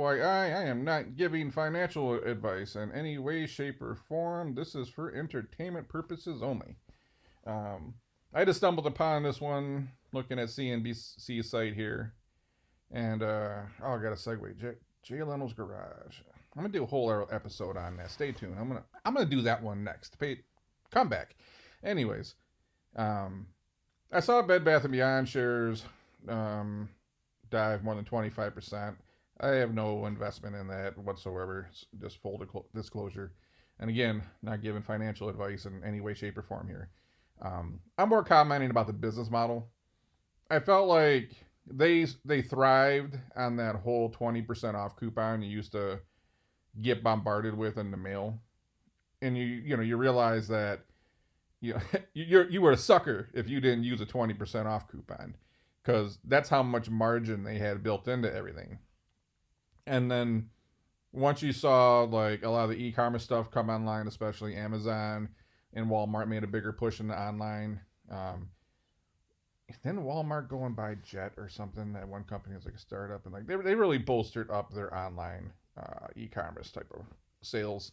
I am not giving financial advice in any way, shape, or form. This is for entertainment purposes only. Um, I just stumbled upon this one looking at CNBC site here, and I got a segue. Jay Leno's Garage. I'm gonna do a whole episode on that. Stay tuned. I'm gonna do that one next. Come back. Anyways, um, I saw Bed Bath and Beyond shares um, dive more than 25%. I have no investment in that whatsoever. It's just full disclosure. And again, not giving financial advice in any way, shape, or form here. I'm more commenting about the business model. I felt like they thrived on that whole 20% off coupon you used to get bombarded with in the mail, and you realize that you know, you were a sucker if you didn't use a 20% off coupon, because that's how much margin they had built into everything. And then once you saw like a lot of the e-commerce stuff come online, especially Amazon and Walmart made a bigger push into online. Then Walmart go and buy Jet or something. That one company was like a startup, and like they really bolstered up their online e-commerce type of sales.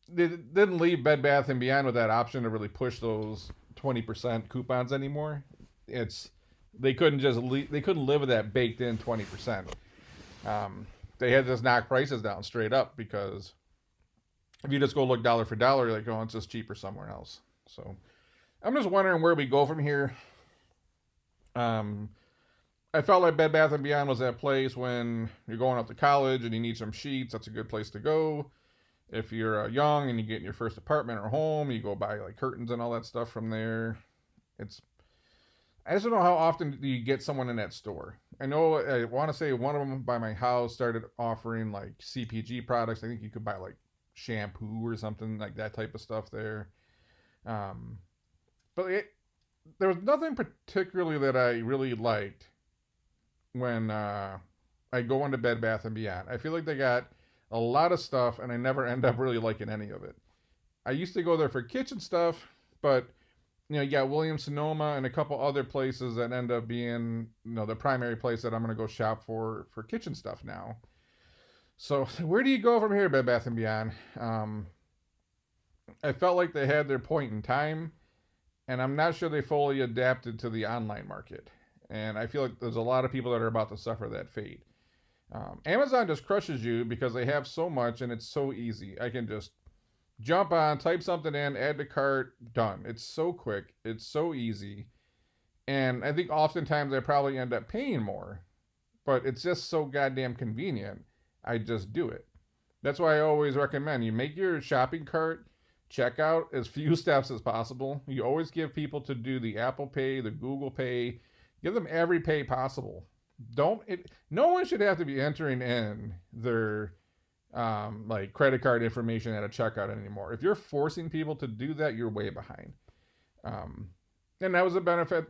They didn't leave Bed Bath and Beyond with that option to really push those 20% coupons anymore. It's they couldn't live with that baked in 20%. They had to just knock prices down straight up, because if you just go look dollar for dollar, you're like, oh, it's just cheaper somewhere else. So I'm just wondering where we go from here. Um, I felt like Bed Bath and Beyond was that place when you're going up to college and you need some sheets. That's a good place to go. If you're young and you get in your first apartment or home, you go buy like curtains and all that stuff from there. It's I just don't know how often do you get someone in that store. I know I want to say one of them by my house started offering like CPG products. I think you could buy like shampoo or something like that type of stuff there. Um, but there was nothing particularly that I really liked when I go into Bed Bath and Beyond. I feel like they got a lot of stuff, and I never end up really liking any of it. I used to go there for kitchen stuff, but you got Williams Sonoma and a couple other places that end up being the primary place that I'm going to go shop for kitchen stuff now. So where do you go from here, Bed Bath and Beyond? I felt like they had their point in time, and I'm not sure they fully adapted to the online market. And I feel like there's a lot of people that are about to suffer that fate. Amazon just crushes you because they have so much and it's so easy. I can just jump on, type something in, add to cart, done. It's so quick, it's so easy. And I think oftentimes I probably end up paying more, but it's just so goddamn convenient. I just do it. That's why I always recommend you make your shopping cart, check out as few steps as possible. You always give people to do the Apple Pay, the Google Pay, give them every pay possible. No one should have to be entering in their like credit card information at a checkout anymore. If you're forcing people to do that, you're way behind. Um, and that was the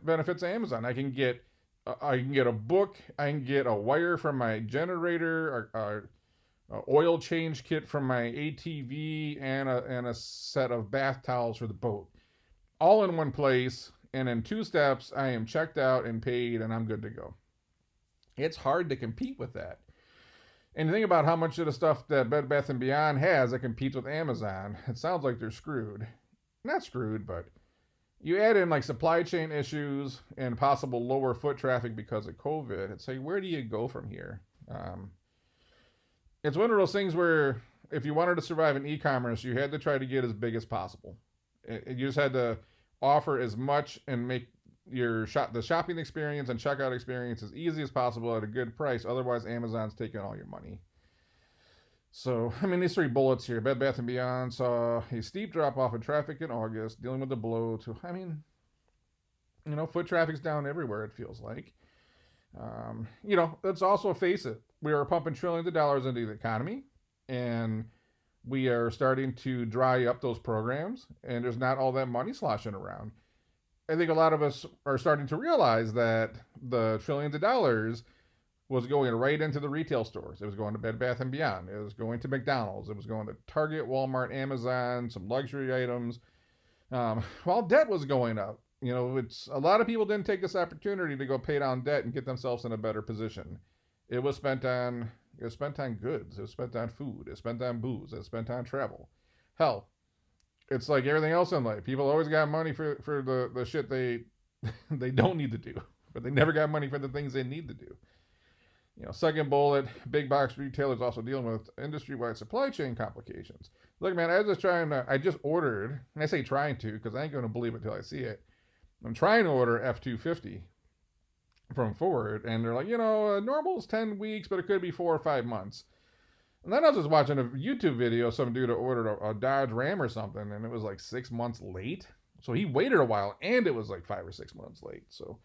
benefits of Amazon. I can get a book, I can get a wire from my generator, a oil change kit from my ATV, and a set of bath towels for the boat, all in one place. And in 2 steps, I am checked out and paid, and I'm good to go. It's hard to compete with that. And think about how much of the stuff that Bed Bath and Beyond has that competes with Amazon. It sounds like they're screwed. Not screwed, but you add in like supply chain issues and possible lower foot traffic because of COVID. It's like, where do you go from here? It's one of those things where if you wanted to survive in e-commerce, you had to try to get as big as possible. You just had to offer as much and make the shopping experience and checkout experience as easy as possible at a good price. Otherwise, Amazon's taking all your money. So, I mean, these 3 bullets here. Bed Bath & Beyond saw a steep drop-off in traffic in August, dealing with the blow to, foot traffic's down everywhere, it feels like. Let's also face it. We are pumping trillions of dollars into the economy, and we are starting to dry up those programs, and there's not all that money sloshing around. I think a lot of us are starting to realize that the trillions of dollars was going right into the retail stores. It was going to Bed Bath and Beyond. It was going to McDonald's. It was going to Target, Walmart, Amazon, some luxury items. While debt was going up, it's a lot of people didn't take this opportunity to go pay down debt and get themselves in a better position. It was spent on It was spent on goods. It was spent on food. It was spent on booze. It was spent on travel. Hell, it's like everything else in life. People always got money for the shit they they don't need to do, but they never got money for the things they need to do. Second bullet, big box retailers also dealing with industry-wide supply chain complications. Look, man, I just ordered, and I say trying to because I ain't going to believe it until I see it. I'm trying to order F-250 from Ford, and they're like, normal is 10 weeks, but it could be 4 or 5 months. And then I was just watching a YouTube video of some dude that ordered a Dodge Ram or something, and it was like 6 months late. So he waited a while, and it was like 5 or 6 months late. So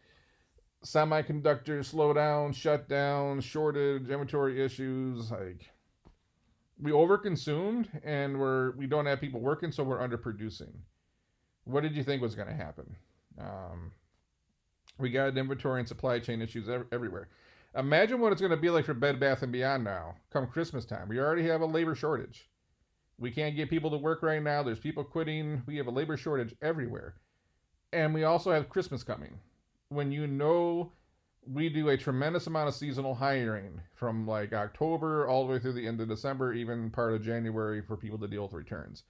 semiconductors slow down, shut down, shortage, inventory issues. Like, we overconsumed, and we don't have people working, so we're underproducing. What did you think was going to happen? We got inventory and supply chain issues everywhere. Imagine what it's going to be like for Bed Bath & Beyond now, come Christmas time. We already have a labor shortage. We can't get people to work right now. There's people quitting. We have a labor shortage everywhere. And we also have Christmas coming. When we do a tremendous amount of seasonal hiring from like October all the way through the end of December, even part of January for people to deal with returns.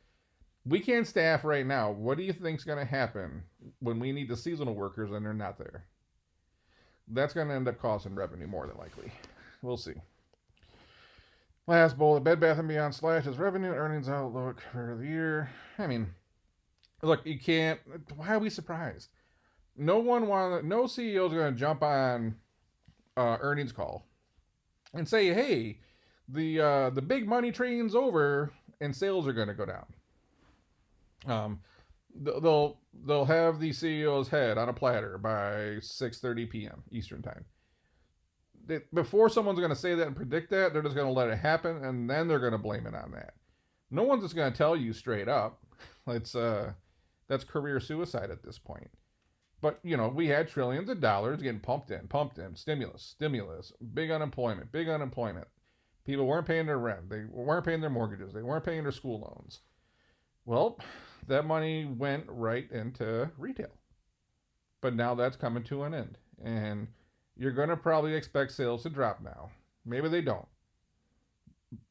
We can't staff right now. What do you think's going to happen when we need the seasonal workers and they're not there? That's going to end up costing revenue more than likely. We'll see. Last bullet, Bed Bath & Beyond slashes revenue earnings outlook for the year. I mean, look, you can't. Why are we surprised? No CEO is going to jump on earnings call and say, "Hey, the big money train's over and sales are going to go down." They'll have the CEO's head on a platter by 6:30 p.m. Eastern time. Before someone's going to say that and predict that, they're just going to let it happen, and then they're going to blame it on that. No one's just going to tell you straight up. That's career suicide at this point. But, we had trillions of dollars getting pumped in, stimulus, big unemployment. People weren't paying their rent. They weren't paying their mortgages. They weren't paying their school loans. Well, that money went right into retail. But now that's coming to an end. And you're going to probably expect sales to drop now. Maybe they don't.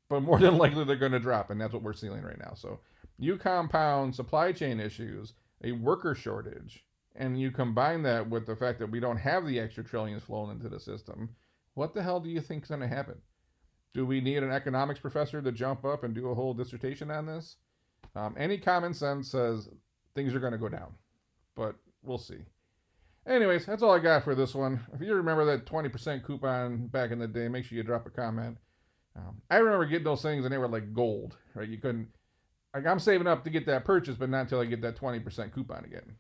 But more than likely they're going to drop, and that's what we're seeing right now. So you compound supply chain issues, a worker shortage, and you combine that with the fact that we don't have the extra trillions flowing into the system, what the hell do you think is going to happen? Do we need an economics professor to jump up and do a whole dissertation on this? Any common sense says things are going to go down, but we'll see. Anyways, that's all I got for this one. If you remember that 20% coupon back in the day, make sure you drop a comment. I remember getting those things and they were like gold, right? You couldn't, I'm saving up to get that purchase, but not until I get that 20% coupon again.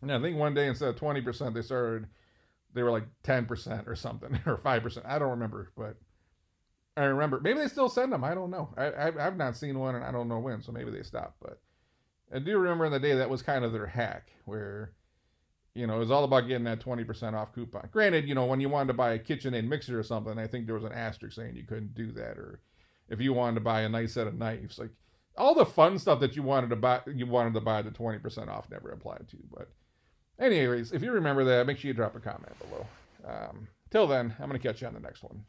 And I think one day instead of 20%, they were like 10% or something, or 5%. I don't remember, but I remember. Maybe they still send them. I don't know. I've not seen one, and I don't know when, so maybe they stopped. But I do remember in the day that was kind of their hack, where, it was all about getting that 20% off coupon. Granted, when you wanted to buy a KitchenAid mixer or something, I think there was an asterisk saying you couldn't do that. Or if you wanted to buy a nice set of knives, like all the fun stuff that you wanted to buy the 20% off never applied to. But anyways, if you remember that, make sure you drop a comment below. Till then, I'm going to catch you on the next one.